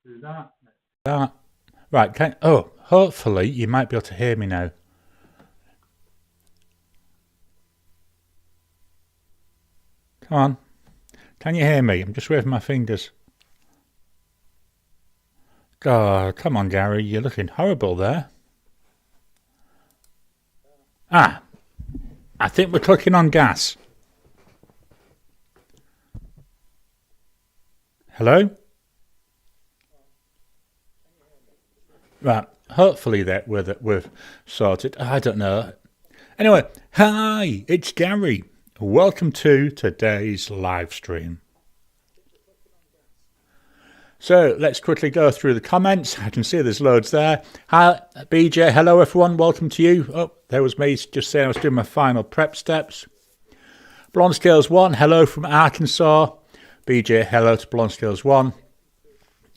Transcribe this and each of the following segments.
Do that. That. Right, hopefully you might be able to hear me now. Come on. Can you hear me? I'm just waving my fingers. God, come on, Gary. You're looking horrible there. I think we're clicking on gas. Hello? Right, hopefully that we've sorted. I don't know. Anyway, hi, it's Gary. Welcome to today's live stream. So let's quickly go through the comments. I can see there's loads there. Hi, BJ. Hello, everyone. Welcome to you. Oh, there was me just saying I was doing my final prep steps. Blonde Scales 1. Hello from Arkansas. BJ, hello to Blonde Scales 1.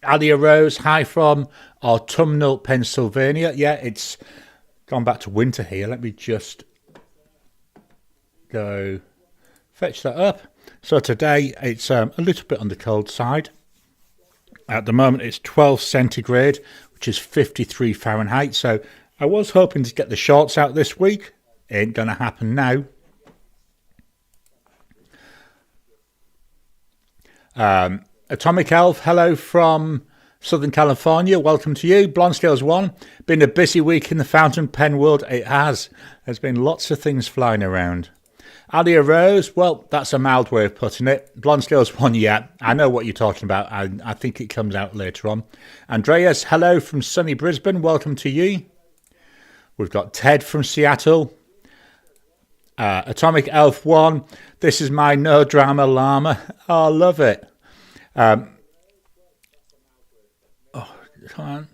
Alia Rose. Hi from Autumnal, Pennsylvania. Yeah, it's gone back to winter here. Let me just go fetch that up. So today it's a little bit on the cold side. At the moment, it's 12 centigrade, which is 53 Fahrenheit. So I was hoping to get the shorts out this week. Ain't going to happen now. Atomic Elf, hello from Southern California. Welcome to you. Blonde Scales 1. Been a busy week in the fountain pen world. It has. There's been lots of things flying around. Alia Rose, well, that's a mild way of putting it. Blonde Scales 1, yeah, I know what you're talking about. I think it comes out later on. Andreas, hello from sunny Brisbane. Welcome to you. We've got Ted from Seattle. Atomic Elf 1. This is my no drama llama. Oh, I love it. Oh, come on.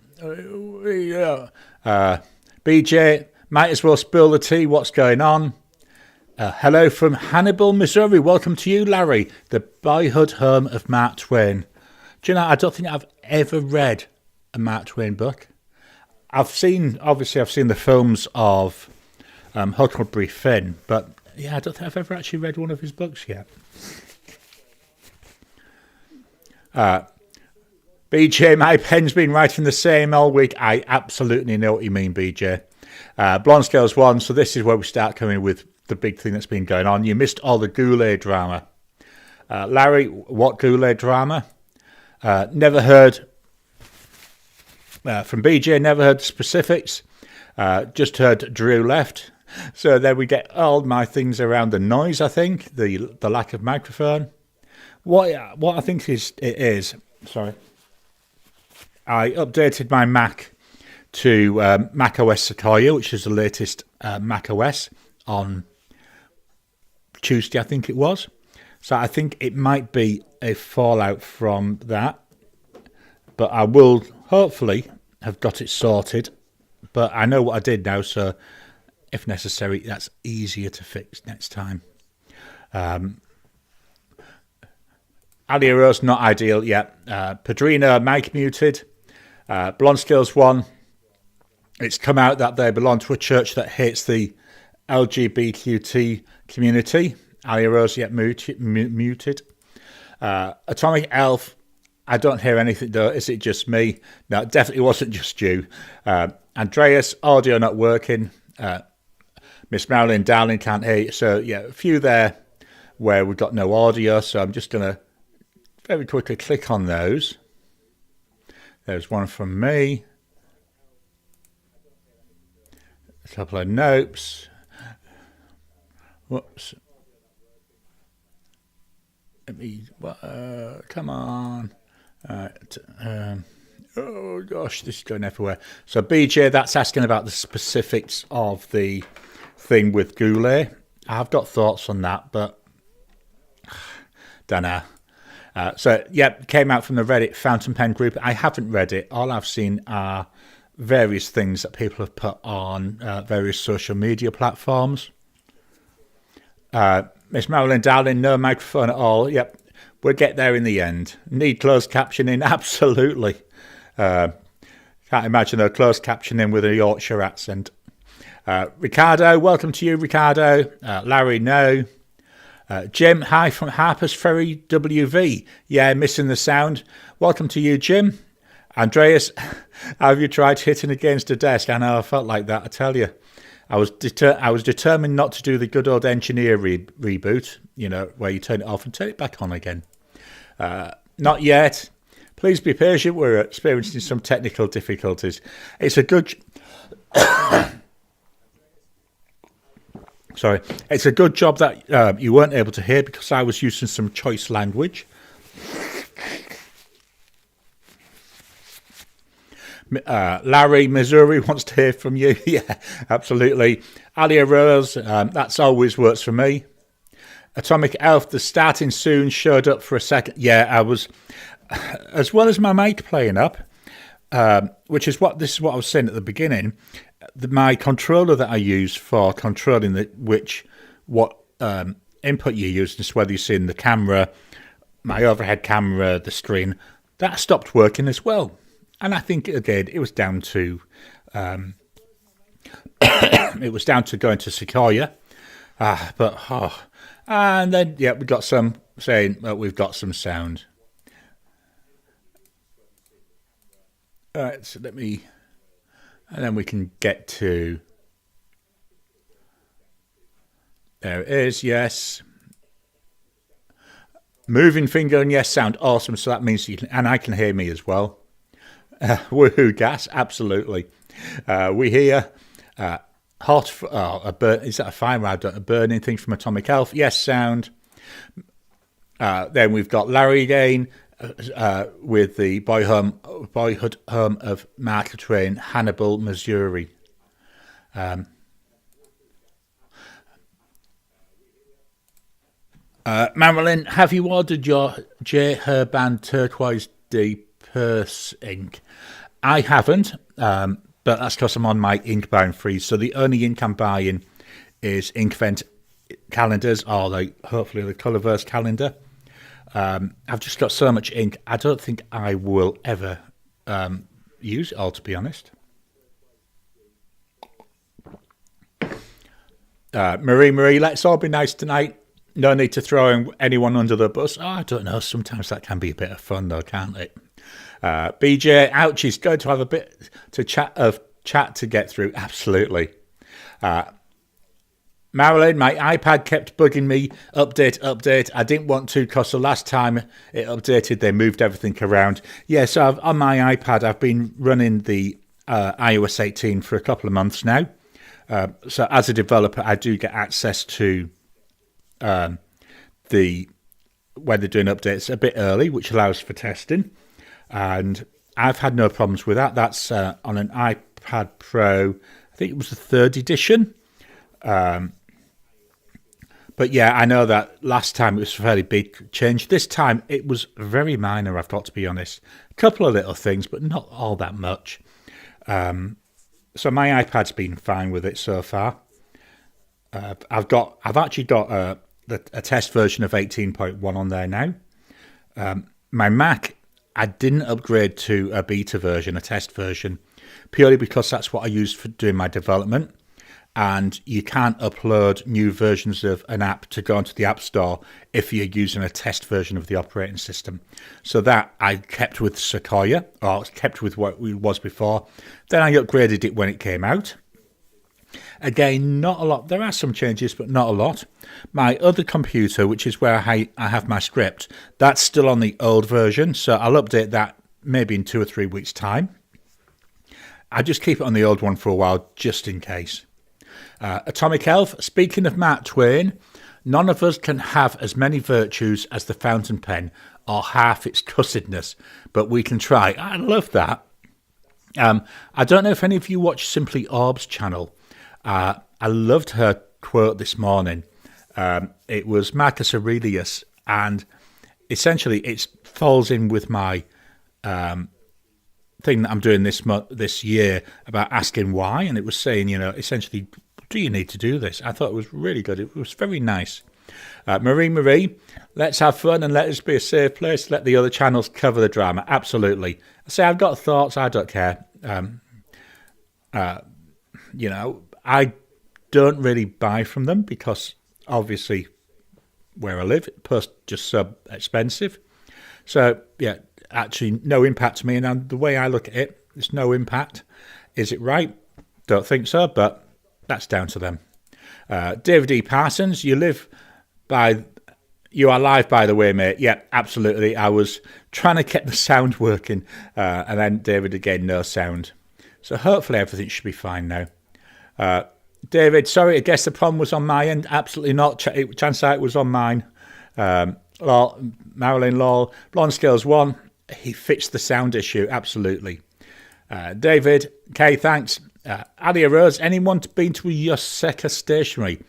BJ, might as well spill the tea. What's going on? Hello from Hannibal, Missouri. Welcome to you, Larry, the boyhood home of Mark Twain. Do you know, I don't think I've ever read a Mark Twain book. I've seen the films of Huckleberry Finn, but yeah, I don't think I've ever actually read one of his books yet. BJ, my pen's been writing the same all week. I absolutely know what you mean, BJ. Blonde Scales 1, so this is where we start coming with the big thing that's been going on. You missed all the Goulet drama. Larry, what Goulet drama? Never heard from BJ, never heard specifics. Just heard Drew left. So there we get all my things around the noise, I think, the lack of microphone. What I think it is, sorry, I updated my Mac to Mac OS Sequoia, which is the latest Mac OS on Tuesday, I think it was. So I think it might be a fallout from that, but I will hopefully have got it sorted. But I know what I did now, so if necessary, that's easier to fix next time. Alia Rose, not ideal yet. Padrino, mic muted. Blonde Scales 1. It's come out that they belong to a church that hates the LGBTQ community. Alia Rose yet muted. Atomic Elf, I don't hear anything though. Is it just me? No, it definitely wasn't just you. Andreas, audio not working. Miss Marilyn, darling, can't hear you. So yeah, a few there where we've got no audio. So I'm just going to very quickly click on those. There's one from me. A couple of notes. Whoops. Come on. Oh gosh, this is going everywhere. So BJ, that's asking about the specifics of the thing with Goulet. I've got thoughts on that, but don't know. So yeah, came out from the Reddit fountain pen group. I haven't read it. All I've seen are various things that people have put on various social media platforms. Miss Marilyn Darling, no microphone at all. Yep, we'll get there in the end. Need closed captioning? Absolutely. Can't imagine a closed captioning with a Yorkshire accent. Ricardo, welcome to you, Ricardo. Larry, no. Jim, hi from Harper's Ferry WV. Yeah, missing the sound. Welcome to you, Jim. Andreas, have you tried hitting against a desk? I know I felt like that, I tell you. I was determined not to do the good old engineer reboot, where you turn it off and turn it back on again. Not yet. Please be patient. We're experiencing some technical difficulties. It's a good... Sorry. It's a good job that you weren't able to hear because I was using some choice language. Larry, Missouri wants to hear from you. Yeah, absolutely. Alia Rose, that's always works for me. Atomic Elf, the starting soon showed up for a second. Yeah, I was, as well as my mic playing up, this is what I was saying at the beginning. My controller that I use for controlling what input you use, is whether you're seeing the camera, my overhead camera, the screen, that stopped working as well. And I think again it was down to going to Sequoia, and then we got some saying we've got some sound. All right, so and then we can get to. There it is. Yes. Moving finger and yes sound. Awesome. So that means you can, and I can hear me as well. Woohoo gas, absolutely. We hear hot, is that a fire? A burning thing from Atomic Elf? Yes, sound. Then we've got Larry again with the boyhood home of Mark Twain, Hannibal, Missouri. Marilyn, have you ordered your J. Herband Turquoise D Purse ink? I haven't, but that's because I'm on my ink bound freeze. So the only ink I'm buying is Inkvent calendars, or hopefully the Colourverse calendar. I've just got so much ink, I don't think I will ever use it all, to be honest. Marie, let's all be nice tonight. No need to throw anyone under the bus. Oh, I don't know. Sometimes that can be a bit of fun, though, can't it? BJ, ouch, it's good to have a bit to chat to get through. Absolutely. Marilyn, my iPad kept bugging me. Update. I didn't want to because the last time it updated, they moved everything around. Yeah, so on my iPad, I've been running the iOS 18 for a couple of months now. So as a developer, I do get access to when they're doing updates a bit early, which allows for testing. And I've had no problems with that. That's on an iPad Pro. I think it was the 3rd edition. But yeah, I know that last time it was a fairly big change. This time it was very minor, I've got to be honest. A couple of little things, but not all that much. So my iPad's been fine with it so far. I've actually got a test version of 18.1 on there now. My Mac, I didn't upgrade to a beta version, a test version, purely because that's what I use for doing my development. And you can't upload new versions of an app to go onto the App Store if you're using a test version of the operating system. So that I kept with Sequoia, or kept with what it was before. Then I upgraded it when it came out. Again, not a lot. There are some changes, but not a lot. My other computer, which is where I have my script, that's still on the old version. So I'll update that maybe in 2 or 3 weeks' time. I just keep it on the old one for a while, just in case. Atomic Elf, speaking of Mark Twain, none of us can have as many virtues as the fountain pen or half its cussedness, but we can try. I love that. I don't know if any of you watch Simply Orb's channel. I loved her quote this morning. It was Marcus Aurelius, and essentially it falls in with my thing that I'm doing this year about asking why, and it was saying, essentially, do you need to do this? I thought it was really good. It was very nice. Marie, let's have fun and let us be a safe place. Let the other channels cover the drama. Absolutely. I say I've got thoughts. I don't care. I don't really buy from them because obviously where I live, plus just so expensive. So, yeah, actually no impact to me. And the way I look at it, it's no impact. Is it right? Don't think so, but that's down to them. David E. Parsons, you are live, by the way, mate. Yeah, absolutely. I was trying to get the sound working, and then David again, no sound. So hopefully everything should be fine now. David, sorry, I guess the problem was on my end. Absolutely not. Chance it was on mine. Marilyn Law, Blonde Scales 1, he fixed the sound issue. Absolutely. David, okay, thanks. Adia Rose, anyone been to Yoseka Stationery?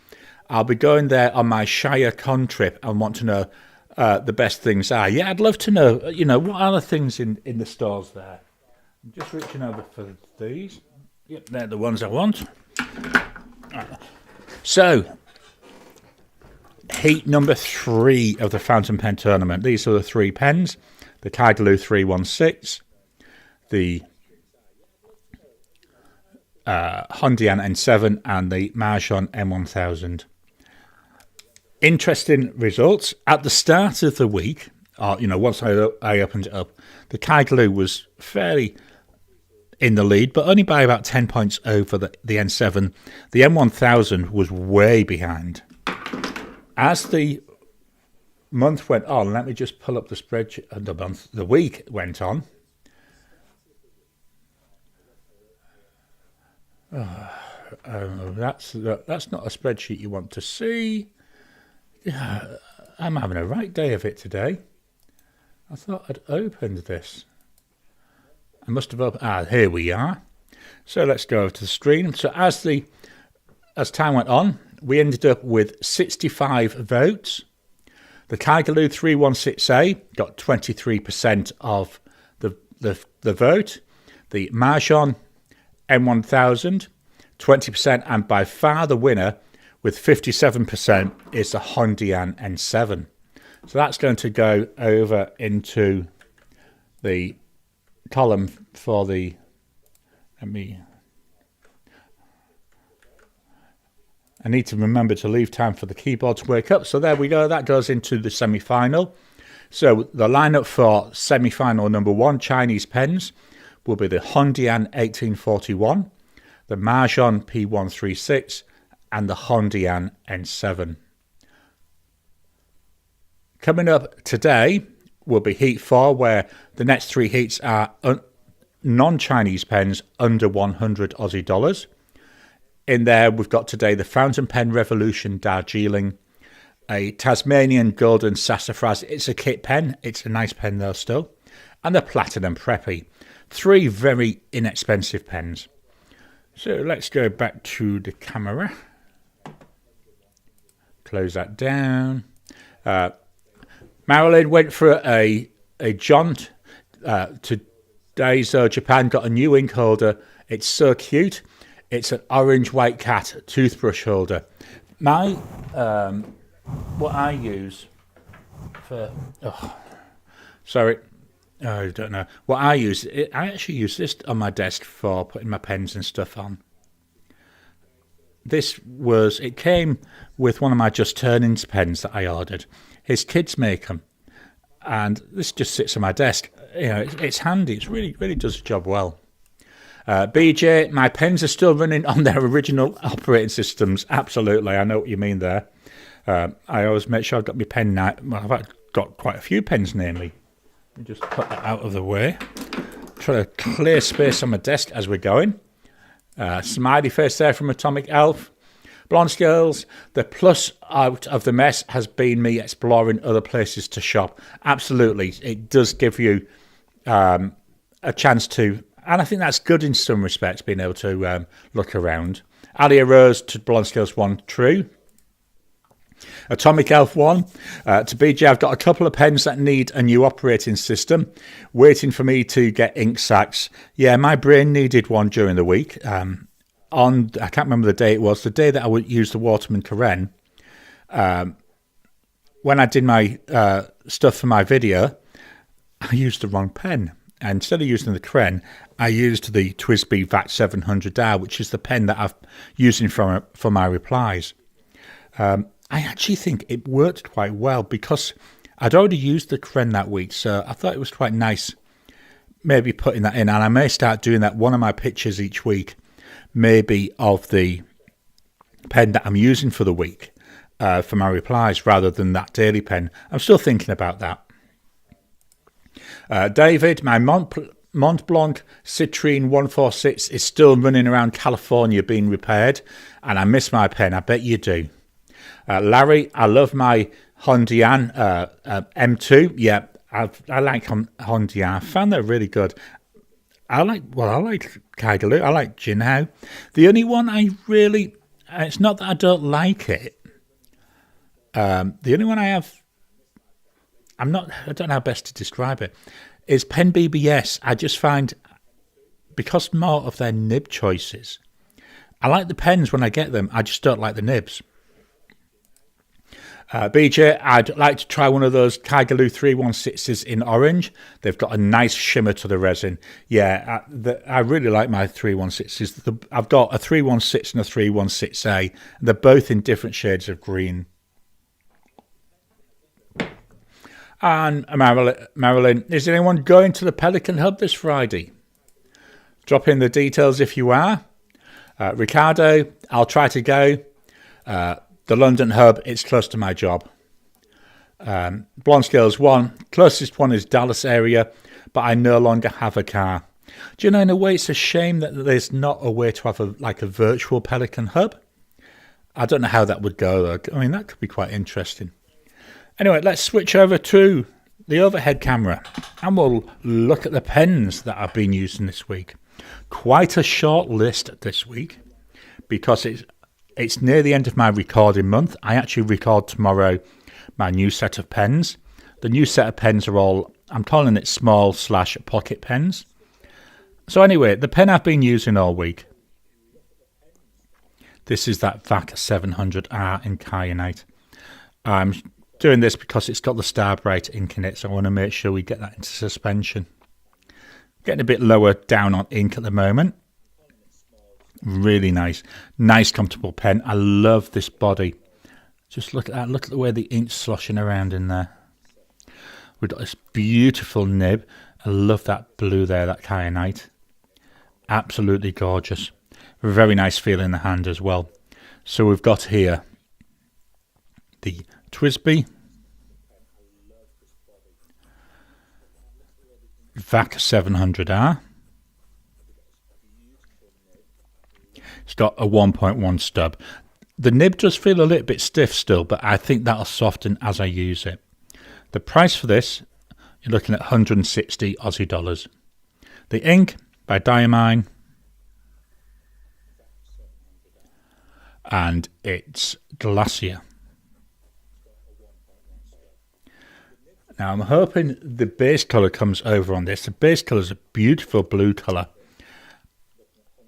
I'll be going there on my Shire Con trip and want to know the best things are. Yeah, I'd love to know, what are the things in the stores there? I'm just reaching over for these. Yep, they're the ones I want. So, heat number 3 of the fountain pen tournament. These are the 3 pens. The Kaigaloo 316, the Hondian N7 and the Marjon M1000. Interesting results. At the start of the week, once I opened it up, the Kaigaloo was fairly in the lead, but only by about 10 points over the N7. The M1000 was way behind. As the month went on, let me just pull up the spreadsheet. The week went on. That's not a spreadsheet you want to see. I'm having a right day of it today. I thought I'd opened this. I must have opened. Here we are. So let's go over to the screen. So as time went on, we ended up with 65 votes. The Kaigaloo 316A got 23% of the vote. The Marjon M1000, 20%, and by far the winner with 57% is the Hondian N7. So that's going to go over into the column for the... I need to remember to leave time for the keyboard to wake up. So there we go. That goes into the semi-final. So the lineup for semi-final number 1, Chinese pens, will be the Hondian 1841, the Marjon P136, and the Hondian N7. Coming up today will be Heat 4, where the next 3 heats are non-Chinese pens under 100 Aussie dollars. In there, we've got today the Fountain Pen Revolution Darjeeling, a Tasmanian Golden Sassafras. It's a kit pen. It's a nice pen though still. And the Platinum Preppy. 3 very inexpensive pens. So let's go back to the camera. Close that down. Marilyn went for a jaunt to Daiso Japan, got a new ink holder. It's so cute. It's an orange white cat toothbrush holder. My what I use for I don't know what I use. I actually use this on my desk for putting my pens and stuff on. It came with one of my Just Turnings pens that I ordered. His kids make them, and this just sits on my desk. It's handy. It really does the job well. BJ, my pens are still running on their original operating systems. Absolutely, I know what you mean there. I always make sure I've got my pen now. Well, I've got quite a few pens near me. Let me just put that out of the way. Try to clear space on my desk as we're going. Smiley face there from Atomic Elf. Blonde Skills, the plus out of the mess has been me exploring other places to shop. Absolutely, it does give you a chance to... And I think that's good in some respects, being able to look around. Alia Rose to Blonde Skills 1, true. Atomic Elf 1. To BJ, I've got a couple of pens that need a new operating system, waiting for me to get ink sacks. Yeah, my brain needed one during the week. I can't remember the day it was, the day that I would use the Waterman Karen. When I did my stuff for my video, I used the wrong pen. And instead of using the Kren, I used the TWSBI VAC 700R, which is the pen that I'm using for my replies. I actually think it worked quite well because I'd already used the Kren that week, so I thought it was quite nice maybe putting that in, and I may start doing that. One of my pictures each week maybe of the pen that I'm using for the week for my replies rather than that daily pen. I'm still thinking about that. David, my Mont Blanc Citrine 146 is still running around California being repaired, and I miss my pen. I bet you do. Larry, I love my Hondian M2. Yeah, I like Hondian. I found that really good. I like Kaigaloo. I like Jinhao. The only one I really, it's not that I don't like it. The only one I have, I don't know how best to describe it, is Pen BBS. I just find, because more of their nib choices, I like the pens when I get them. I just don't like the nibs. BJ, I'd like to try one of those Kaigaloo 316s in orange. They've got a nice shimmer to the resin. Yeah, I really like my 316s. I've got a 316 and a 316A. They're both in different shades of green. And Marilyn, is anyone going to the Pelican Hub this Friday? Drop in the details if you are. Ricardo, I'll try to go. The London Hub, it's close to my job. Blonde Scales 1, closest one is Dallas area, but I no longer have a car. Do you know, in a way, it's a shame that there's not a way to have a virtual Pelican Hub. I don't know how that would go, though. I mean, that could be quite interesting. Anyway, let's switch over to the overhead camera, and we'll look at the pens that I've been using this week. Quite a short list this week, because it's near the end of my recording month. I actually record tomorrow my new set of pens. The new set of pens are all, I'm calling it small/pocket pens. So anyway, the pen I've been using all week. This is that VAC 700R in Kyanite. I'm doing this because it's got the Starbright ink in it, so I want to make sure we get that into suspension. Getting a bit lower down on ink at the moment. Really nice comfortable pen. I love this body. Just look at that. Look at the way the ink's sloshing around in there. We've got this beautiful nib. I love that blue there, that kyanite. Absolutely gorgeous. Very nice feel in the hand as well. So we've got here the Twisby VAC 700R. It's got a 1.1 stub. The nib does feel a little bit stiff still, but I think that'll soften as I use it. The price for this, you're looking at 160 Aussie dollars. The ink by Diamine, and it's Glacier. Now I'm hoping the base colour comes over on this. The base colour is a beautiful blue colour.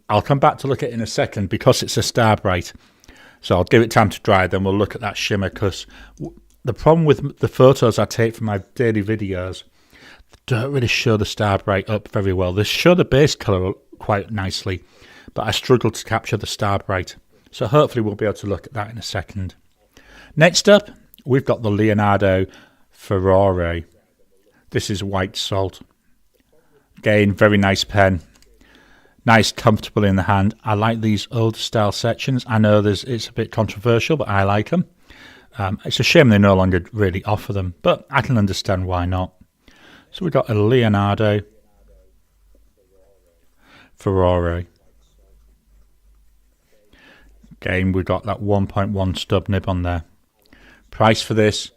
I'll come back to look at it in a second because it's a Starbright. So I'll give it time to dry, then we'll look at that shimmer, because the problem with the photos I take for my daily videos, they don't really show the Starbright up very well. They show the base colour quite nicely, but I struggle to capture the Starbright. So hopefully we'll be able to look at that in a second. Next up, we've got the Leonardo Ferrari. This is white salt. Again, very nice pen. Nice, comfortable in the hand. I like these old style sections. I know it's a bit controversial, but I like them. It's a shame they no longer really offer them, but I can understand why not. So we've got a Leonardo Ferrari. Again, we've got that 1.1 stub nib on there. Price for this,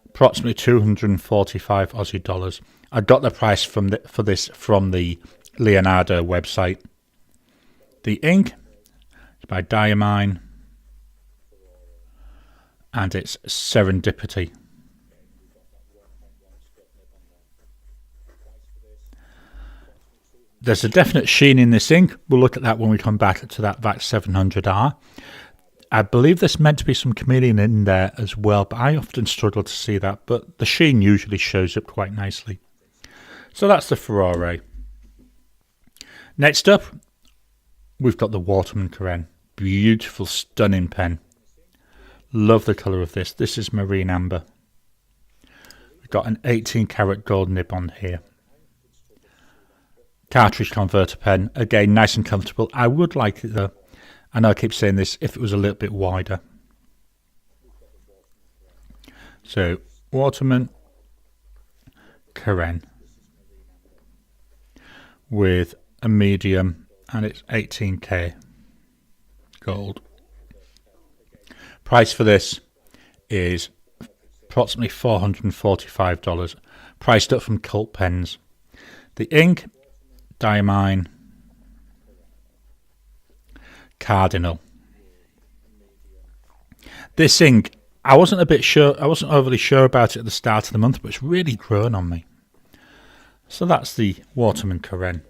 approximately 245 Aussie dollars. I got the price for this from the Leonardo website. The ink is by Diamine, and it's Serendipity. There's a definite sheen in this ink. We'll look at that when we come back to that VAC 700R. I believe there's meant to be some chameleon in there as well, but I often struggle to see that. But the sheen usually shows up quite nicely. So that's the Ferrari. Next up, we've got the Waterman Karen. Beautiful, stunning pen. Love the colour of this. This is marine amber. We've got an 18 karat gold nib on here. Cartridge converter pen. Again, nice and comfortable. I would like it though. I know I keep saying this, if it was a little bit wider. So, Waterman Karen with a medium, and it's 18k gold. Price for this is approximately $445, priced up from Cult Pens. The ink, Diamine Cardinal. This ink, I wasn't overly sure about it at the start of the month, but it's really grown on me. So that's the Waterman Karen.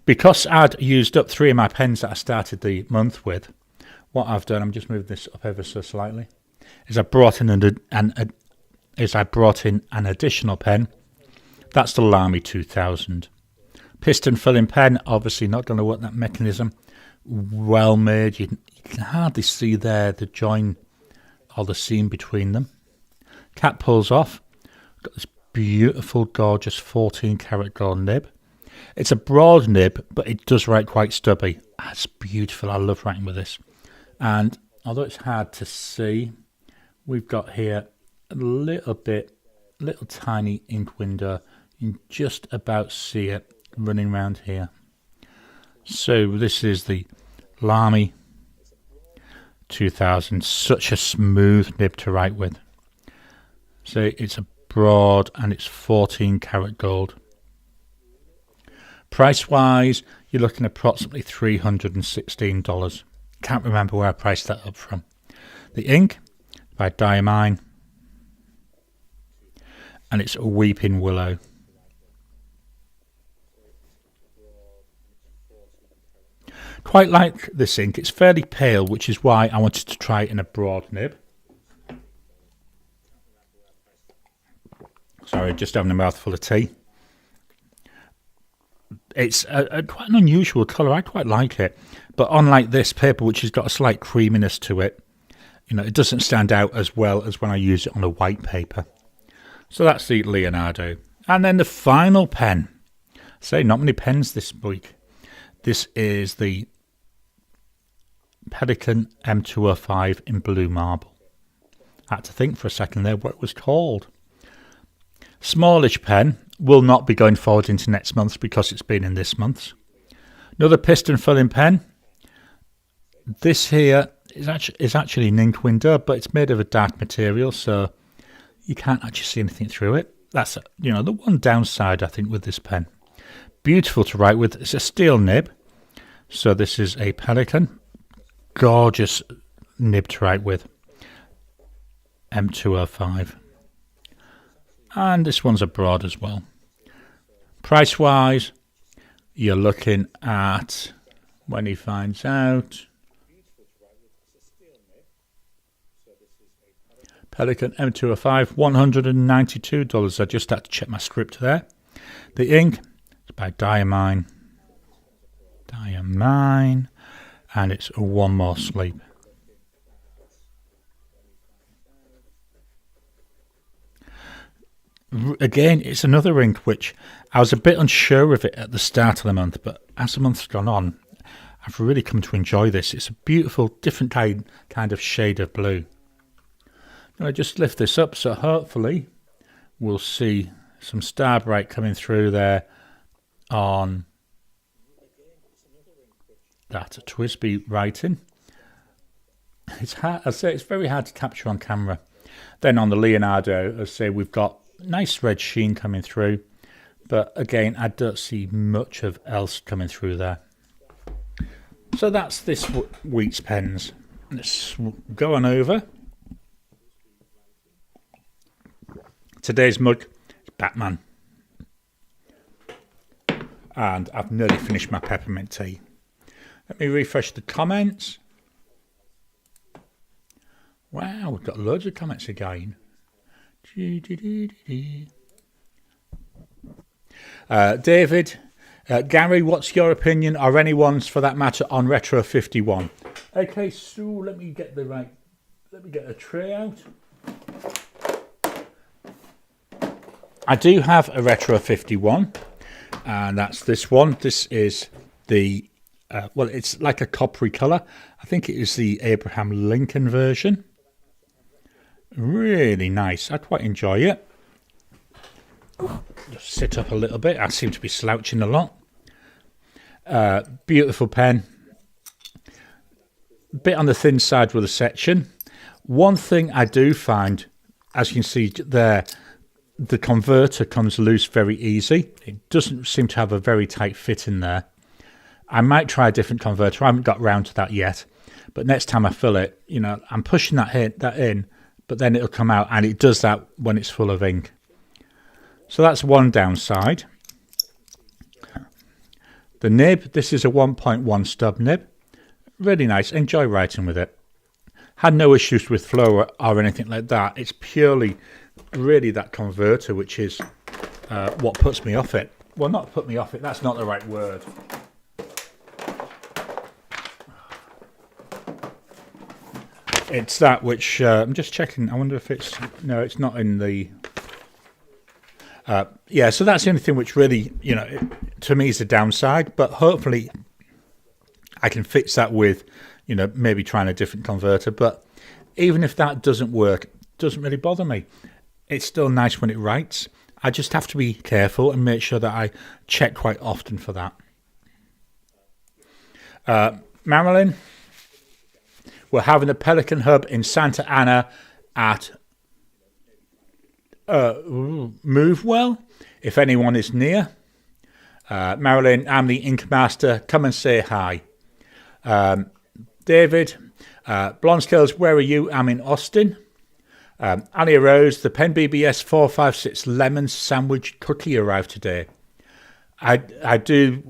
Because I'd used up 3 of my pens that I started the month with, what I've done, I'm just moving this up ever so slightly, is I brought in an additional pen. That's the Lamy 2000. Piston filling pen, obviously not going to work that mechanism. Well made. You can hardly see there the join or the seam between them. Cap pulls off. Got this beautiful, gorgeous 14 karat gold nib. It's a broad nib, but it does write quite stubby. That's beautiful. I love writing with this. And although it's hard to see, we've got here a little tiny ink window. You can just about see it running around here. So this is the Lamy 2000. Such a smooth nib to write with. So it's a broad and it's 14 karat gold. Price wise, you're looking at approximately $316. Can't remember where I priced that up from. The ink by Diamine, and it's a Weeping Willow. Quite like this ink. It's fairly pale, which is why I wanted to try it in a broad nib. Sorry, just having a mouthful of tea. It's quite an unusual colour. I quite like it. But unlike this paper, which has got a slight creaminess to it, it doesn't stand out as well as when I use it on a white paper. So that's the Leonardo. And then the final pen. Say, not many pens this week. This is the Pelikan M205 in blue marble. I had to think for a second there what it was called. Smallish pen. Will not be going forward into next month because it's been in this month's. Another piston filling pen. This here is actually an ink window, but it's made of a dark material, so you can't actually see anything through it. That's the one downside I think with this pen. Beautiful to write with. It's a steel nib, so this is a Pelikan. Gorgeous nib to write with. M205. And this one's abroad as well. Price wise, you're looking at, when he finds out, Pelikan M205, $192. I just had to check my script there. The ink is by Diamine, and it's One More Sleep. Again, it's another ink which I was a bit unsure of it at the start of the month, but as the month's gone on, I've really come to enjoy this. It's a beautiful, different kind of shade of blue. I just lift this up, so hopefully we'll see some star bright coming through there on that Twisby writing. It's hard. I say it's very hard to capture on camera. Then on the Leonardo, I say we've got nice red sheen coming through, but again I don't see much of else coming through there. So that's this week's pens. Let's go on over. Today's mug is Batman, and I've nearly finished my peppermint tea. Let me refresh the comments. Wow, we've got loads of comments again. David, Garry, what's your opinion, or anyone's for that matter, on Retro 51? Okay, so let me get a tray out. I do have a Retro 51, and that's this one. This is the, well, it's like a coppery colour. I think it is the Abraham Lincoln version. Really nice. I quite enjoy it. Just sit up a little bit. I seem to be slouching a lot. Beautiful pen. Bit on the thin side with the section. One thing I do find, as you can see there, the converter comes loose very easy. It doesn't seem to have a very tight fit in there. I might try a different converter. I haven't got round to that yet. But next time I fill it, you know, I'm pushing that in, but then it'll come out, and it does that when it's full of ink. So that's one downside. The nib, this is a 1.1 stub nib. Really nice. Enjoy writing with it. Had no issues with flow or anything like that. It's purely, really that converter which is what puts me off it. Well, not put me off it, that's not the right word. It's that which, I'm just checking, I wonder if it's, no, it's not in the, yeah, so that's the only thing which really, you know, to me is the downside, but hopefully I can fix that with, you know, maybe trying a different converter. But even if that doesn't work, it doesn't really bother me. It's still nice when it writes. I just have to be careful and make sure that I check quite often for that. Marilyn, we're having a Pelican Hub in Santa Ana at Movewell, if anyone is near. Marilyn, I'm the Ink Master. Come and say hi. David, Blonde Scales, where are you? I'm in Austin. Annie Rose, the Pen BBS 456 lemon sandwich cookie arrived today. I do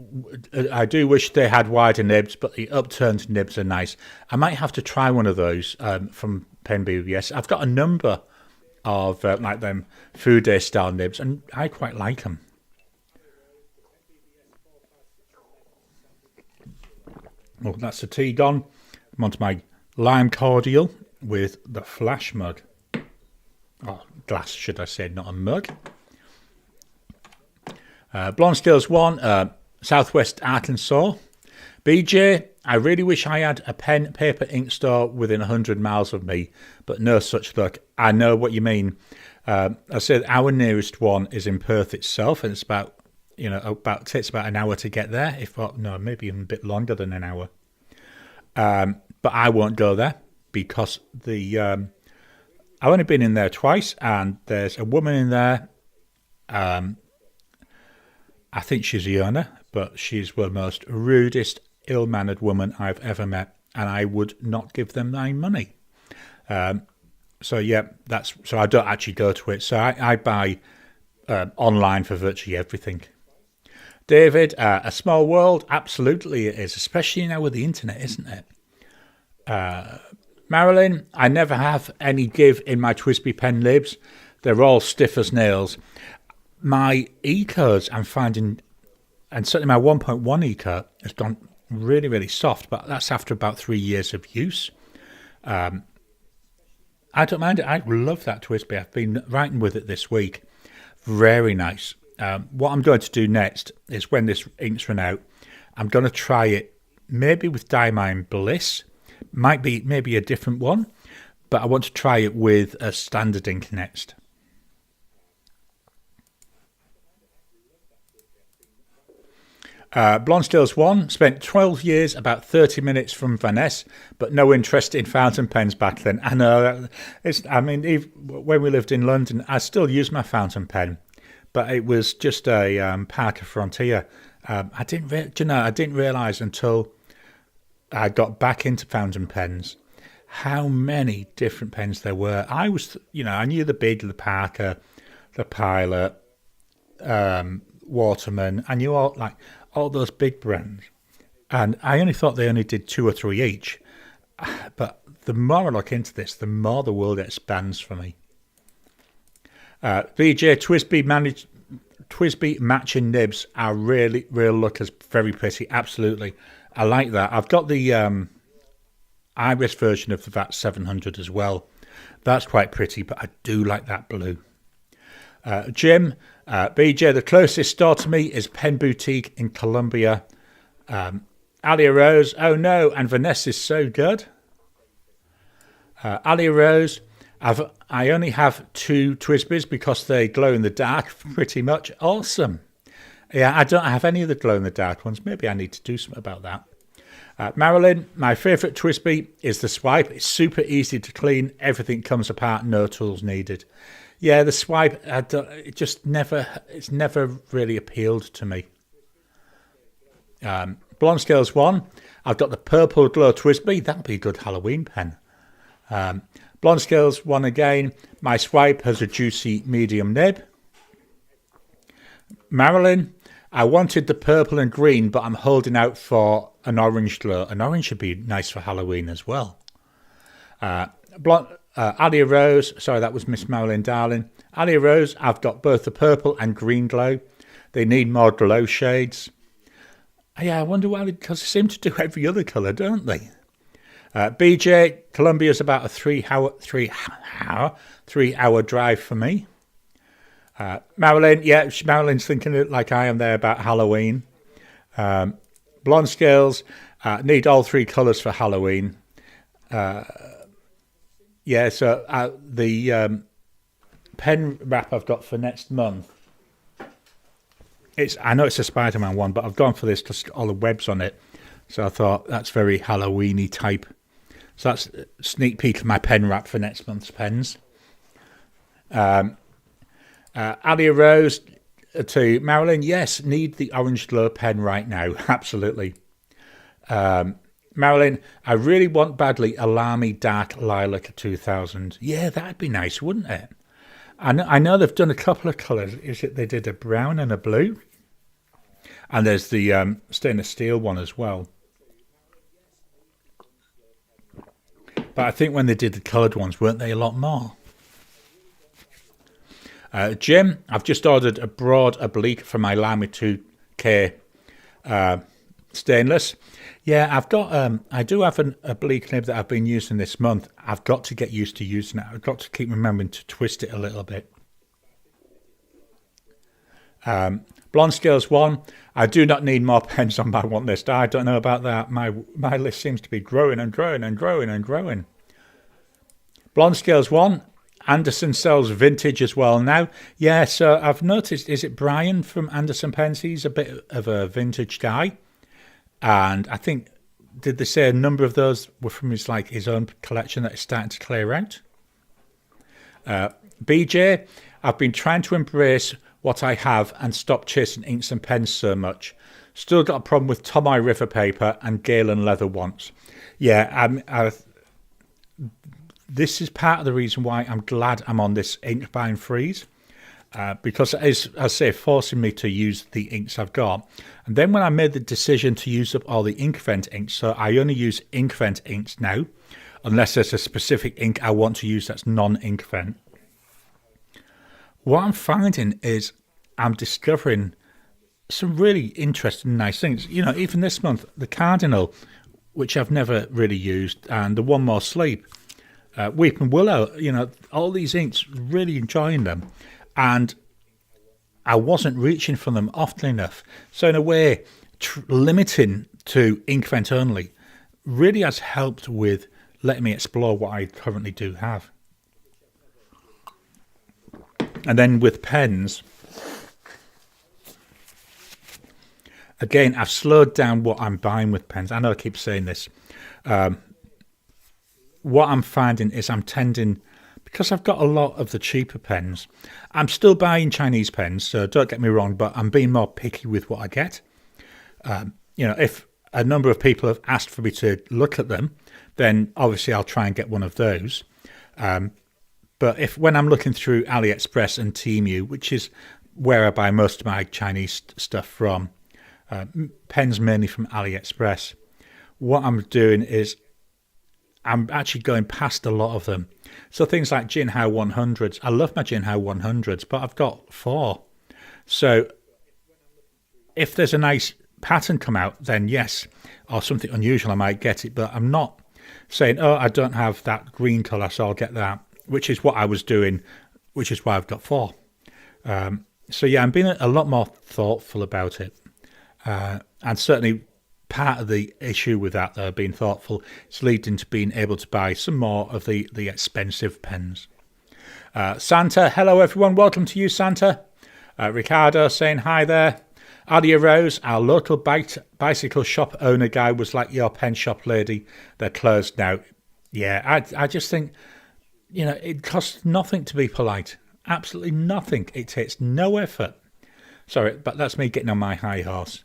wish they had wider nibs, but the upturned nibs are nice. I might have to try one of those from Pen BBS. I've got a number of like them Food Day style nibs, and I quite like them. Well, that's the tea gone. I'm onto my lime cordial with the flash mug. Oh, glass, should I say, not a mug. Blonde Scales 1, Southwest Arkansas. BJ, I really wish I had a pen, paper, ink store within 100 miles of me, but no such luck. I know what you mean. I said our nearest one is in Perth itself, and it's about, you know, takes about an hour to get there, if not, no, maybe even a bit longer than an hour. But I won't go there because I've only been in there twice, and there's a woman in there. I think she's a owner, but she's the most rudest, ill-mannered woman I've ever met, and I would not give them my money. So yeah, so I don't actually go to it. So I buy online for virtually everything. David, a small world, absolutely it is, especially now with the internet, isn't it? Marilyn, I never have any give in my Twisby pen libs. They're all stiff as nails. My E-codes I'm finding, and certainly my 1.1 E-code has gone really, really soft, but that's after about 3 years of use. I don't mind it. I love that Twisby. I've been writing with it this week. Very nice. What I'm going to do next is when this ink's run out, I'm going to try it maybe with Diamine Bliss. Might be maybe a different one, but I want to try it with a standard ink next. Blonde Stills 1, spent 12 years, about 30 minutes from Vanessa, but no interest in fountain pens back then. I know, when we lived in London, I still use my fountain pen, but it was just a Parker Frontier. I didn't realise until I got back into fountain pens how many different pens there were. I knew the Big, the Parker, the Pilot, Waterman. I knew all those big brands, and I only thought they only did 2 or 3 each. But the more I look into this, the more the world expands for me. VJ, Twisby matching nibs are really, real look as very pretty. Absolutely, I like that. I've got the iris version of the VAT 700 as well. That's quite pretty, but I do like that blue. Jim, BJ, the closest store to me is Pen Boutique in Columbia. Alia Rose, oh no, and Vanessa's so good. Alia Rose, I only have 2 Twisbys because they glow in the dark pretty much. Awesome. Yeah, I don't have any of the glow in the dark ones. Maybe I need to do something about that. Marilyn, my favourite Twisby is the Swipe. It's super easy to clean. Everything comes apart, no tools needed. Yeah, the Swipe, it's never really appealed to me. Blonde Scales 1, I've got the Purple Glow Twisby. That'll be a good Halloween pen. Blonde Scales 1 again, my Swipe has a juicy medium nib. Marilyn, I wanted the purple and green, but I'm holding out for an orange glow. An orange should be nice for Halloween as well. Alia Rose, sorry, that was Miss Marilyn Darling. Alia Rose, I've got both the purple and green glow. They need more glow shades. Yeah, I wonder why, because they seem to do every other colour, don't they? BJ, Columbia's about a 3 hour drive for me. Marilyn, yeah, Marilyn's thinking like I am there about Halloween. Blonde Scales, need all 3 colours for Halloween. Yeah, so the pen wrap I've got for next month, I know it's a Spider-Man one, but I've gone for this because all the webs on it. So I thought that's very Halloween-y type. So that's a sneak peek of my pen wrap for next month's pens. Alia Rose to Marilyn, yes, need the orange glow pen right now, absolutely. Marilyn, I really want badly a Lamy Dark Lilac 2000. Yeah, that'd be nice, wouldn't it? I know they've done a couple of colours. They did a brown and a blue. And there's the stainless steel one as well. But I think when they did the coloured ones, weren't they a lot more? Jim, I've just ordered a broad oblique for my Lamy 2K stainless. Yeah, I've got. I do have an oblique nib that I've been using this month. I've got to get used to using it. I've got to keep remembering to twist it a little bit. Blonde Scales 1. I do not need more pens on my want list. I don't know about that. My list seems to be growing and growing and growing and growing. Blonde Scales 1. Anderson sells vintage as well now. Yeah, so I've noticed, is it Brian from Anderson Pens? He's a bit of a vintage guy. And I think, did they say a number of those were from his own collection that is starting to clear out? BJ, I've been trying to embrace what I have and stop chasing inks and pens so much. Still got a problem with Tomoe River paper and Galen leather once. Yeah, this is part of the reason why I'm glad I'm on this ink buying freeze. Because it is, as I say, forcing me to use the inks I've got. And then when I made the decision to use up all the Inkvent inks, so I only use Inkvent inks now, unless there's a specific ink I want to use that's non-Inkvent. What I'm finding is I'm discovering some really interesting, nice things. You know, even this month, the Cardinal, which I've never really used, and the One More Sleep, Weeping Willow, you know, all these inks, really enjoying them. And I wasn't reaching for them often enough. So in a way, limiting to Inkvent only really has helped with letting me explore what I currently do have. And then with pens, again, I've slowed down what I'm buying with pens. I know I keep saying this. What I'm finding is I'm tending, because I've got a lot of the cheaper pens, I'm still buying Chinese pens, so don't get me wrong, but I'm being more picky with what I get. You know, if a number of people have asked for me to look at them, then obviously I'll try and get one of those. But when I'm looking through AliExpress and Temu, which is where I buy most of my Chinese stuff from, pens mainly from AliExpress, what I'm doing is I'm actually going past a lot of them. So things like Jinhao 100s. I love my Jinhao 100s, but I've got 4. So if there's a nice pattern come out, then yes, or something unusual, I might get it. But I'm not saying, oh, I don't have that green colour, so I'll get that, which is what I was doing, which is why I've got 4. So yeah, I'm being a lot more thoughtful about it. And certainly part of the issue with that, being thoughtful, is leading to being able to buy some more of the expensive pens. Santa, hello everyone, welcome to you, Santa. Ricardo saying hi there. Adia Rose, our local bicycle shop owner guy was like your pen shop lady. They're closed now. Yeah, I just think, it costs nothing to be polite. Absolutely nothing. It takes no effort. Sorry, but that's me getting on my high horse.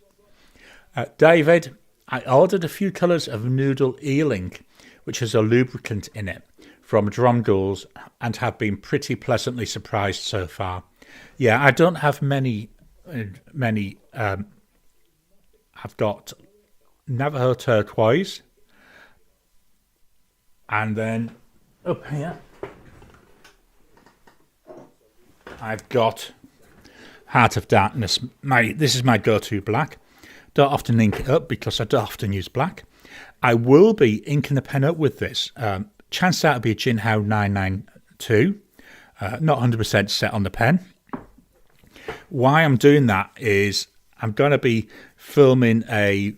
David, I ordered a few colours of Noodle Earling, which has a lubricant in it, from Dromgools, and have been pretty pleasantly surprised so far. Yeah, I don't have many. I've got Navajo Turquoise, and then up here I've got Heart of Darkness. This is my go-to black. Don't often ink it up because I don't often use black. I will be inking the pen up with this. Chance that will be a Jinhao 992. Not 100% set on the pen. Why I'm doing that is I'm going to be filming a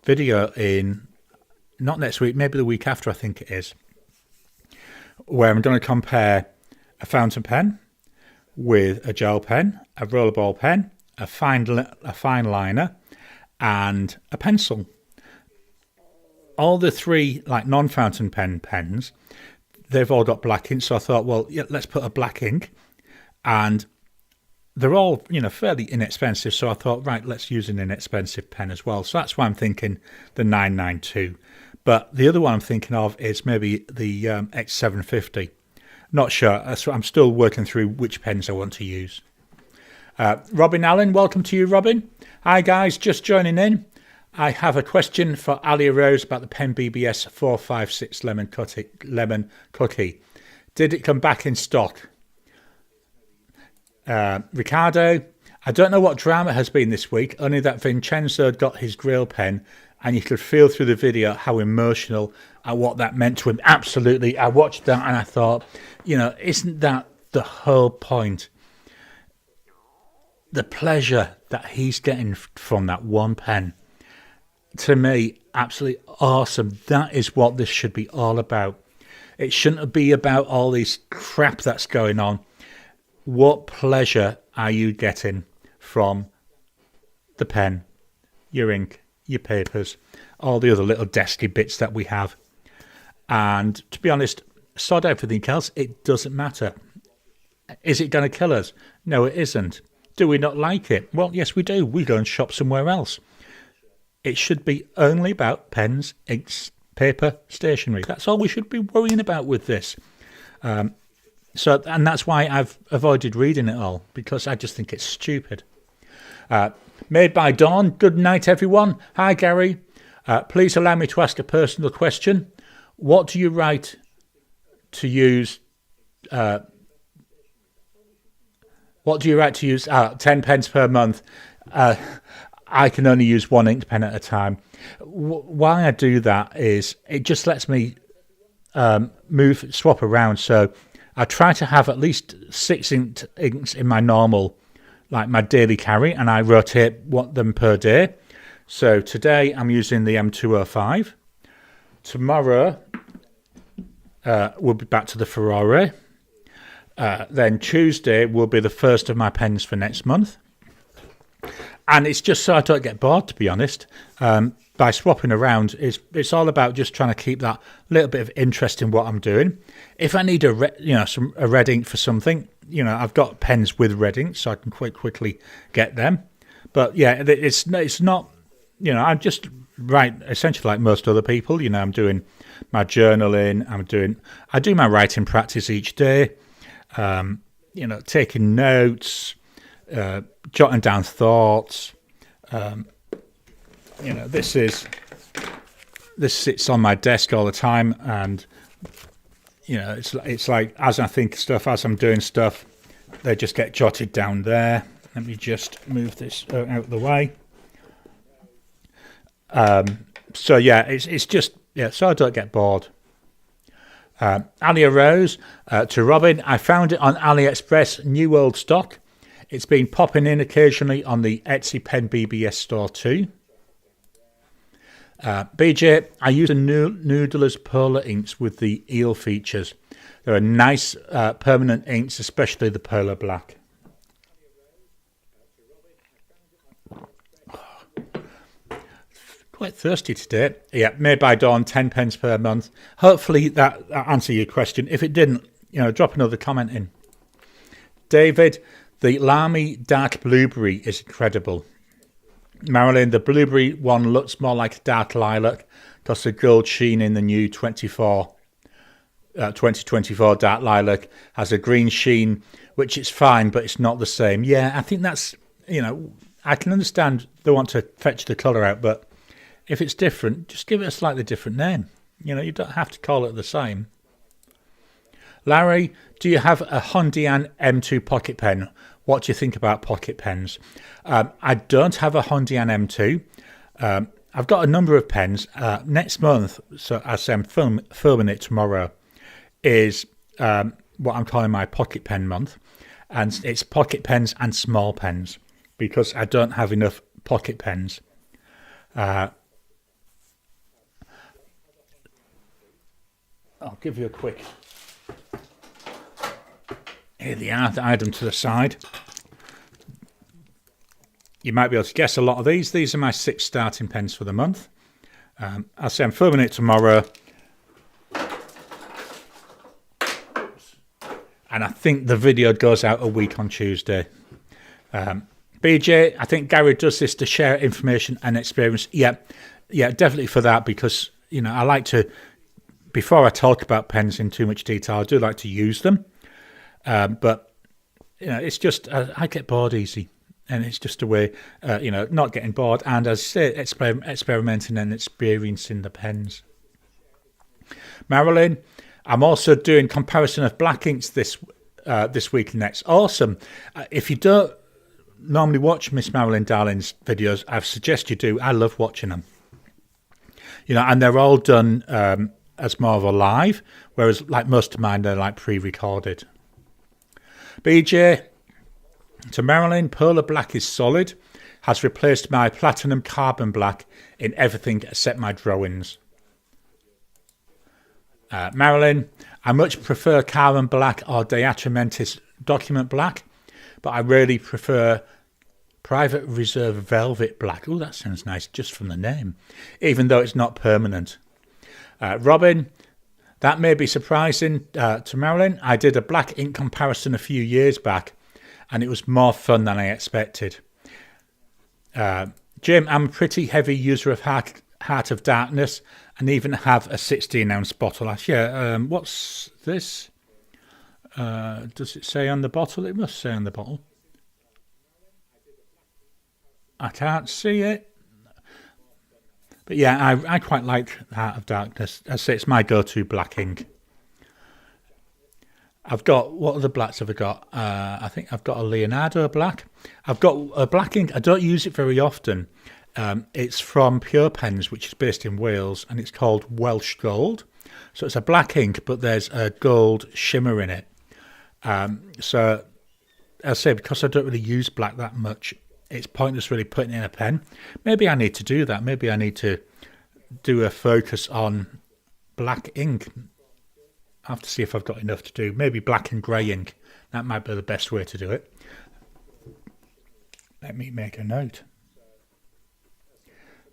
video in, not next week, maybe the week after, I think it is, where I'm going to compare a fountain pen with a gel pen, a rollerball pen, a fine liner, and a pencil. All the 3 like non-fountain pen pens, they've all got black ink, so I thought, well, yeah, let's put a black ink, and they're all, fairly inexpensive, so I thought, right, let's use an inexpensive pen as well. So that's why I'm thinking the 992. But the other one I'm thinking of is maybe the X750. Not sure. I'm still working through which pens I want to use. Robin Allen, welcome to you, Robin. Hi, guys, just joining in. I have a question for Alia Rose about the Pen BBS 456 Lemon Cookie. Did it come back in stock? Ricardo, I don't know what drama has been this week, only that Vincenzo had got his Grail pen and you could feel through the video how emotional and what that meant to him. Absolutely. I watched that and I thought, isn't that the whole point? The pleasure that he's getting from that one pen. To me, absolutely awesome. That is what this should be all about. It shouldn't be about all this crap that's going on. What pleasure are you getting from the pen, your ink, your papers, all the other little desky bits that we have? And to be honest, sod everything else, it doesn't matter. Is it going to kill us? No, it isn't. Do we not like it? Well, yes, we do. We go and shop somewhere else. It should be only about pens, inks, paper, stationery. That's all we should be worrying about with this. And that's why I've avoided reading it all, because I just think it's stupid. Made by Dawn. Good night, everyone. Hi, Gary. Please allow me to ask a personal question. What do you write to use? 10 pence per month. I can only use 1 ink pen at a time. Why I do that is it just lets me swap around. So I try to have at least 6 inks in my normal, like my daily carry, and I rotate them per day. So today I'm using the M205. Tomorrow we'll be back to the Ferrari. Then Tuesday will be the first of my pens for next month. And it's just so I don't get bored, to be honest. By swapping around, it's all about just trying to keep that little bit of interest in what I'm doing. If I need a red ink for something, I've got pens with red ink, so I can quite quickly get them. But yeah, it's not, I'm just essentially like most other people. I'm doing my journaling. I do my writing practice each day. Taking notes, jotting down thoughts. This sits on my desk all the time, and it's like as I think stuff, as I'm doing stuff, they just get jotted down there. Let me just move this out of the way. So yeah, it's just, yeah, so I don't get bored. Alia Rose, to Robin, I found it on AliExpress, new old stock. It's been popping in occasionally on the Etsy Pen BBS store too. BJ, I use the Noodler's Polar inks with the eel features. There are nice permanent inks, especially the Polar Black. Quite thirsty today. Yeah, made by Dawn, 10 pence per month. Hopefully that answered your question. If it didn't, drop another comment in. David, the Lamy Dark Blueberry is incredible. Marilyn, the blueberry one looks more like a dark lilac because the gold sheen in the new 2024 dark lilac has a green sheen, which is fine, but it's not the same. Yeah, I think that's, I can understand they want to fetch the colour out, but if it's different, just give it a slightly different name. You don't have to call it the same. Larry, do you have a Hondian M2 pocket pen? What do you think about pocket pens? I don't have a Hondian M2. I've got a number of pens. Next month, so as I'm filming it tomorrow, is what I'm calling my pocket pen month. And it's pocket pens and small pens because I don't have enough pocket pens. I'll give you a quick. Here they are, I had them to the side. You might be able to guess a lot of these. These are my 6 starting pens for the month. I'll say I'm filming it tomorrow. And I think the video goes out a week on Tuesday. BJ, I think Garry does this to share information and experience. Yeah, definitely for that because, I like to, before I talk about pens in too much detail, I do like to use them. But, it's just, I get bored easy. And it's just a way, not getting bored. And as I say, experimenting and experiencing the pens. Marilyn, I'm also doing comparison of black inks this week and next. Awesome. If you don't normally watch Miss Marilyn Darling's videos, I suggest you do. I love watching them. And they're all done as more of a live, whereas like most of mine, they're like pre-recorded. BJ, to Marilyn, Polar Black is solid, has replaced my Platinum Carbon Black in everything except my drawings. Marilyn, I much prefer Carbon Black or Diatramentis Document Black, but I really prefer Private Reserve Velvet Black. Oh, that sounds nice just from the name, even though it's not permanent. Robin, that may be surprising to Marilyn. I did a black ink comparison a few years back, and it was more fun than I expected. Jim, I'm a pretty heavy user of Heart of Darkness and even have a 16-ounce bottle. What's this? Does it say on the bottle? It must say on the bottle. I can't see it. But yeah, I quite like Heart of Darkness. I say it's my go-to black ink. I've got, what other blacks have I got? I think I've got a Leonardo black. I've got a black ink. I don't use it very often. It's from Pure Pens, which is based in Wales, and it's called Welsh Gold. So it's a black ink, but there's a gold shimmer in it. So I say, because I don't really use black that much, it's pointless really putting in a pen. Maybe I need to do that. Maybe I need to do a focus on black ink. I have to see if I've got enough to do. Maybe black and grey ink. That might be the best way to do it. Let me make a note.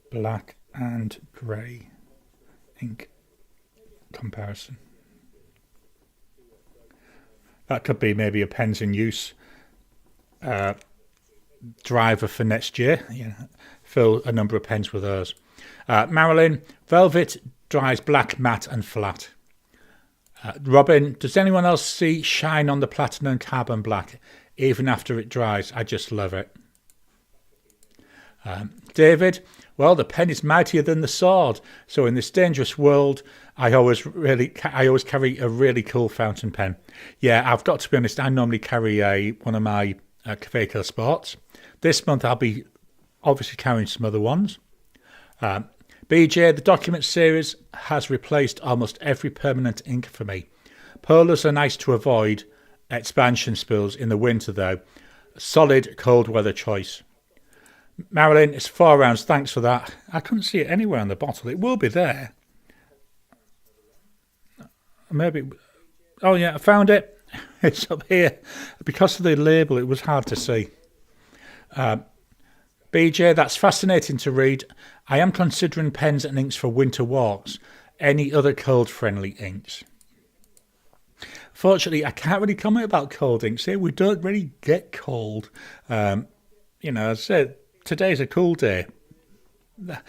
Black and grey ink comparison. That could be maybe a pens in use driver for next year. Fill a number of pens with those. Marilyn, Velvet dries black, matte and flat. Robin, does anyone else see shine on the Platinum Carbon Black even after it dries? I just love it. David, well, the pen is mightier than the sword. So in this dangerous world, I always carry a really cool fountain pen. Yeah, I've got to be honest. I normally carry one of my Cafeco Sports. This month I'll be obviously carrying some other ones. BJ, the document series has replaced almost every permanent ink for me. Polars are nice to avoid expansion spills in the winter though. Solid cold weather choice. Marilyn, it's 4 rounds, thanks for that. I couldn't see it anywhere on the bottle. It will be there. Maybe. Oh yeah, I found it. It's up here. Because of the label, it was hard to see. BJ, that's fascinating to read. I am considering pens and inks for winter walks. Any other cold-friendly inks? Fortunately, I can't really comment about cold inks here. We don't really get cold. As I said, today's a cool day. We're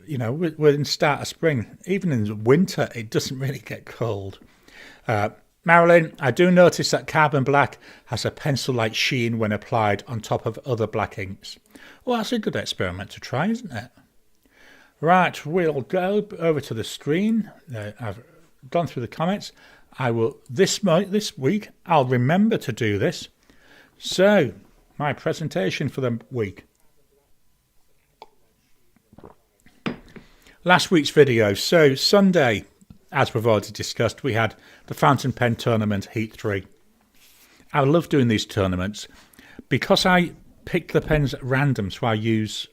in the start of spring. Even in winter, it doesn't really get cold. Marilyn, I do notice that Carbon Black has a pencil-like sheen when applied on top of other black inks. Well, that's a good experiment to try, isn't it? Right, we'll go over to the screen. I've gone through the comments. I will, this week, I'll remember to do this. So, my presentation for the week. Last week's video. So, Sunday, as we've already discussed, we had the Fountain Pen Tournament Heat 3. I love doing these tournaments because I pick the pens at random, so I use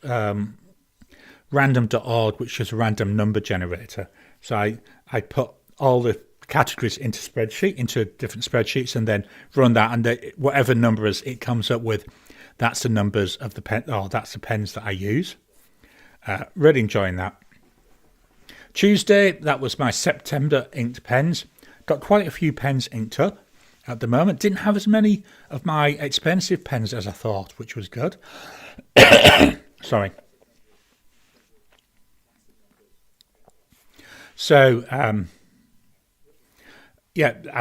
random.org, which is a random number generator. So I put all the categories into different spreadsheets and then run that, and whatever numbers it comes up with, that's the numbers of the pen. Oh, that's the pens that I use. Really enjoying that. Tuesday, that was my September inked pens. Got quite a few pens inked up at the moment. Didn't have as many of my expensive pens as I thought, which was good. Sorry. So, I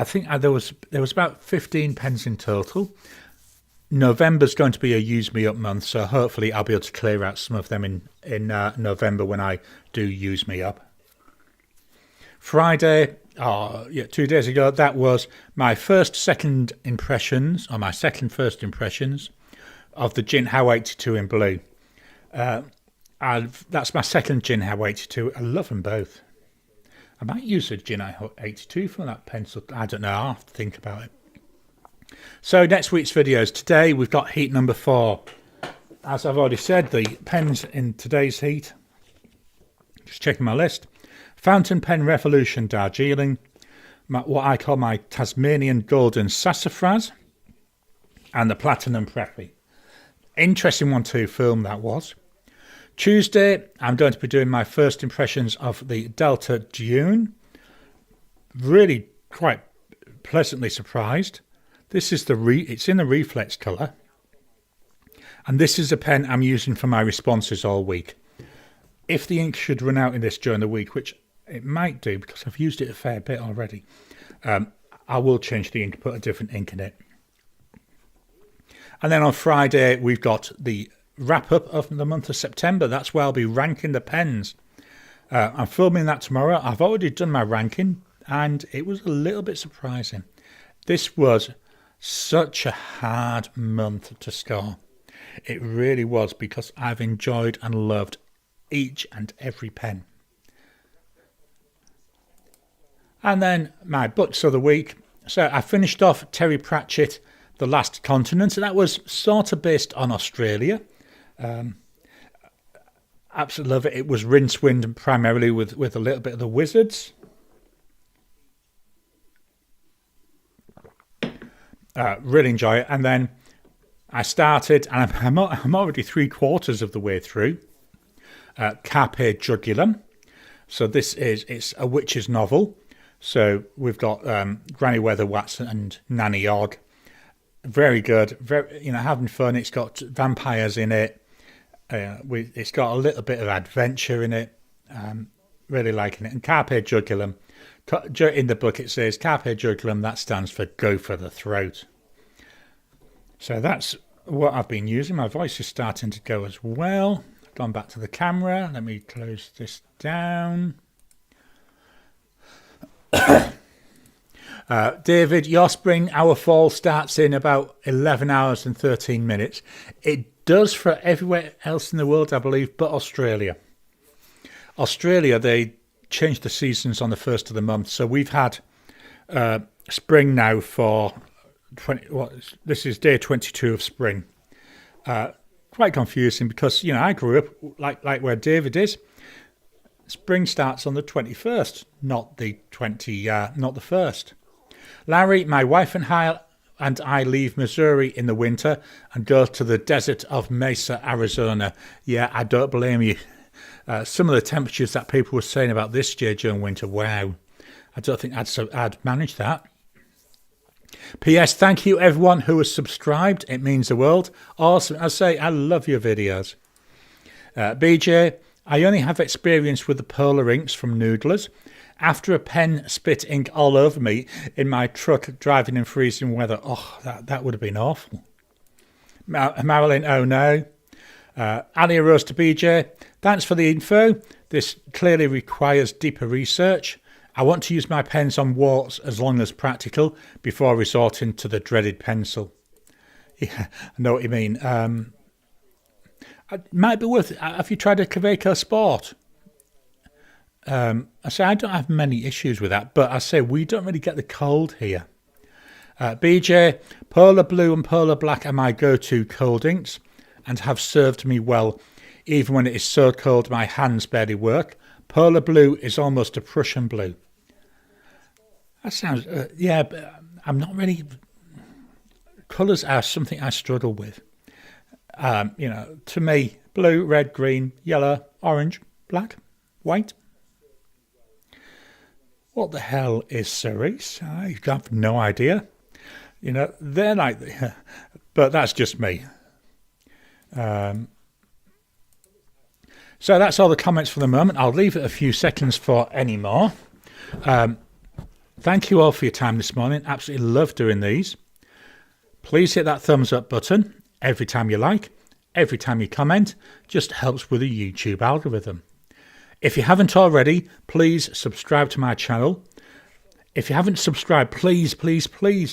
think there was about 15 pens in total. November's going to be a use me up month, so hopefully I'll be able to clear out some of them in November when I do use me up. Friday, 2 days ago, that was my first impressions of the Jinhao 82 in blue. That's my second Jinhao 82. I love them both. I might use a Jinhao 82 for that pencil. I don't know. I'll have to think about it. So next week's videos. Today we've got heat number 4. As I've already said, the pens in today's heat. Just checking my list. Fountain Pen Revolution Darjeeling. What I call my Tasmanian Golden Sassafras. And the Platinum Preppy. Interesting one to film that was. Tuesday, I'm going to be doing my first impressions of the Delta Dune. Really quite pleasantly surprised. This is it's in the reflex colour. And this is a pen I'm using for my responses all week. If the ink should run out in this during the week, which it might do because I've used it a fair bit already, I will change the ink, put a different ink in it. And then on Friday, we've got the wrap up of the month of September. That's where I'll be ranking the pens. I'm filming that tomorrow. I've already done my ranking and it was a little bit surprising. This was such a hard month to score. It really was, because I've enjoyed and loved each and every pen. And then my books of the week. So I finished off Terry Pratchett, The Last Continent. So that was sort of based on Australia. Absolutely love it. It was Rincewind primarily with a little bit of the wizards. Really enjoy it. And then I started, and I'm already 3/4 of the way through, Carpe Jugulum. So it's a witch's novel. So we've got Granny Weatherwatch and Nanny Ogg. Very good. Very, having fun. It's got vampires in it. It's got a little bit of adventure in it. Really liking it. And Carpe Jugulum. In the book it says Carpe Jugulum. That stands for go for the throat. So that's what I've been using. My voice is starting to go as well. I've gone back to the camera. Let me close this down. David, your spring, our fall starts in about 11 hours and 13 minutes. It does for everywhere else in the world, I believe, but Australia. Australia, they changed the seasons on the 1st of the month. So we've had spring now for this is day 22 of spring. Quite confusing because, I grew up like where David is. Spring starts on the 21st, not the 1st. Larry, my wife and I leave Missouri in the winter and go to the desert of Mesa, Arizona. Yeah, I don't blame you. Some of the temperatures that people were saying about this year during winter, wow. I don't think I'd manage that. P.S. Thank you everyone who has subscribed. It means the world. Awesome. I say I love your videos. BJ, I only have experience with the polar inks from Noodlers. After a pen spit ink all over me in my truck driving in freezing weather. Oh, that would have been awful. Marilyn, oh no. Annie Rose to BJ, thanks for the info. This clearly requires deeper research. I want to use my pens on warts as long as practical before resorting to the dreaded pencil. Yeah, I know what you mean. It might be worth it. Have you tried a Kaweco Sport? I say I don't have many issues with that, but I say we don't really get the cold here. BJ, Polar Blue and Polar Black are my go-to cold inks and have served me well, even when it is so cold my hands barely work. Polar Blue is almost a Prussian blue. That sounds, yeah, but I'm not really, colours are something I struggle with. To me, blue, red, green, yellow, orange, black, white. What the hell is cerise? I have no idea. They're like, but that's just me. So that's all the comments for the moment. I'll leave it a few seconds for any more. Thank you all for your time this morning. Absolutely love doing these. Please hit that thumbs up button every time you like, every time you comment. Just helps with the YouTube algorithm. If you haven't already, please subscribe to my channel. If you haven't subscribed, please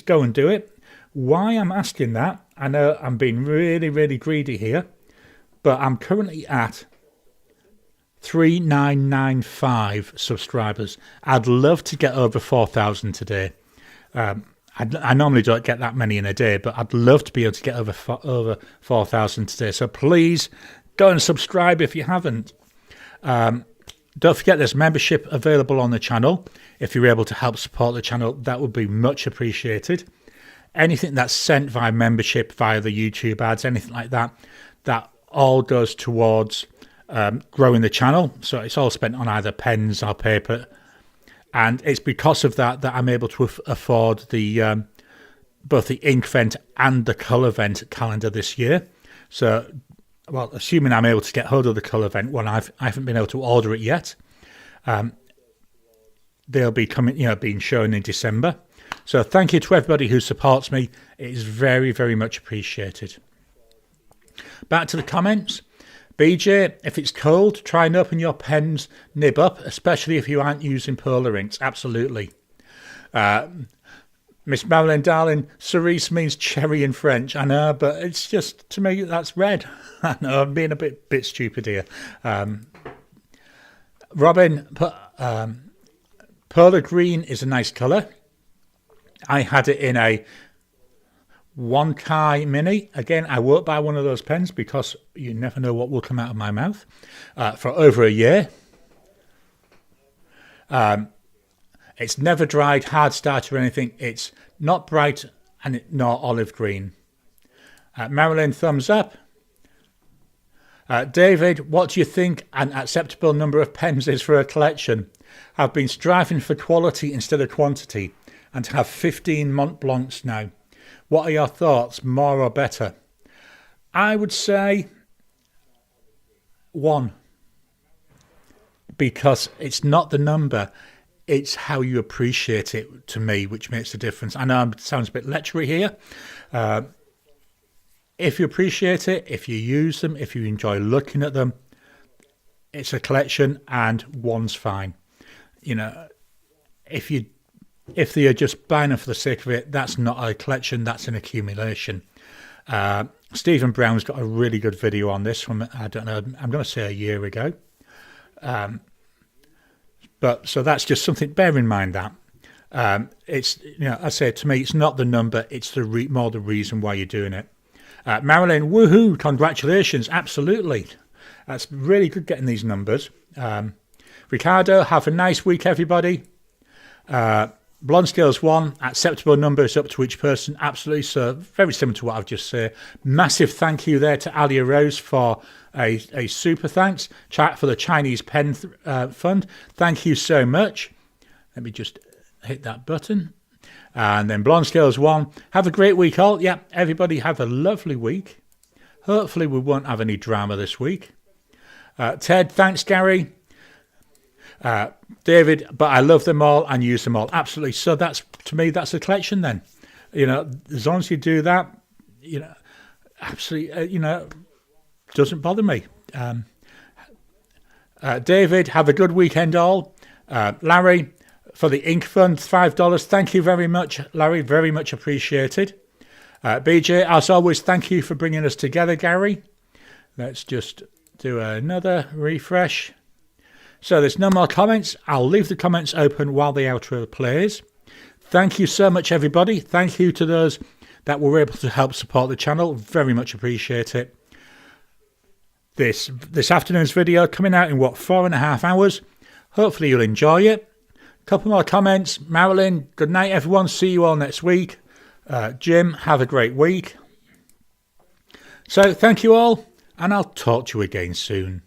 go and do it. Why I'm asking that, I know I'm being really, really greedy here, but I'm currently at 3995 subscribers. I'd love to get over 4,000 today. I normally don't get that many in a day, but I'd love to be able to get over 4,000 today. So please go and subscribe if you haven't. Don't forget there's membership available on the channel. If you're able to help support the channel, that would be much appreciated. Anything that's sent via membership, via the YouTube ads, anything like that, that all goes towards growing the channel. So it's all spent on either pens or paper. And it's because of that I'm able to afford the both the ink vent and the colour vent calendar this year. So, well, assuming I'm able to get hold of the colour vent one, I haven't been able to order it yet. They'll be coming, being shown in December. So thank you to everybody who supports me. It is very, very much appreciated. Back to the comments. BJ, if it's cold, try and open your pen's nib up, especially if you aren't using polar inks. Absolutely. Miss Marilyn, darling, cerise means cherry in French. I know, but it's just, to me, that's red. I know, I'm being a bit stupid here. Robin, polar green is a nice colour. I had it in a 1Kai Mini. Again, I won't buy one of those pens because you never know what will come out of my mouth for over a year. It's never dried, hard start or anything. It's not bright and nor olive green. Marilyn, thumbs up. David, what do you think an acceptable number of pens is for a collection? I've been striving for quality instead of quantity and have 15 Mont Blancs now. What are your thoughts, more or better? I would say 1, because it's not the number, it's how you appreciate it to me, which makes a difference. I know it sounds a bit lectury here. If you appreciate it, if you use them, if you enjoy looking at them, it's a collection and 1's fine. If they are just buying them for the sake of it, that's not a collection, that's an accumulation. Stephen Brown's got a really good video on this from, I don't know, I'm going to say a year ago. But so that's just something. Bear in mind that it's I say to me, it's not the number; it's the more the reason why you're doing it. Marilyn, woohoo! Congratulations, absolutely. That's really good getting these numbers. Ricardo, have a nice week, everybody. Blonde Scales 1, acceptable numbers up to each person, absolutely. So very similar to what I've just said. Massive thank you there to Alia Rose for a super thanks for the Chinese pen fund. Thank you so much. Let me just hit that button. And then Blonde Scales 1, have a great week all. Yeah, everybody have a lovely week. Hopefully we won't have any drama this week. Ted, thanks Gary. David, but I love them all and use them all. Absolutely. So that's, to me, that's a collection then. As long as you do that, absolutely, doesn't bother me. David, have a good weekend all. Larry, for the Ink Fund, $5. Thank you very much, Larry. Very much appreciated. BJ, as always, thank you for bringing us together, Gary. Let's just do another refresh. So there's no more comments. I'll leave the comments open while the outro plays. Thank you so much, everybody. Thank you to those that were able to help support the channel. Very much appreciate it. This afternoon's video coming out in 4.5 hours. Hopefully you'll enjoy it. Couple more comments. Marilyn, good night, everyone. See you all next week. Jim, have a great week. So thank you all, and I'll talk to you again soon.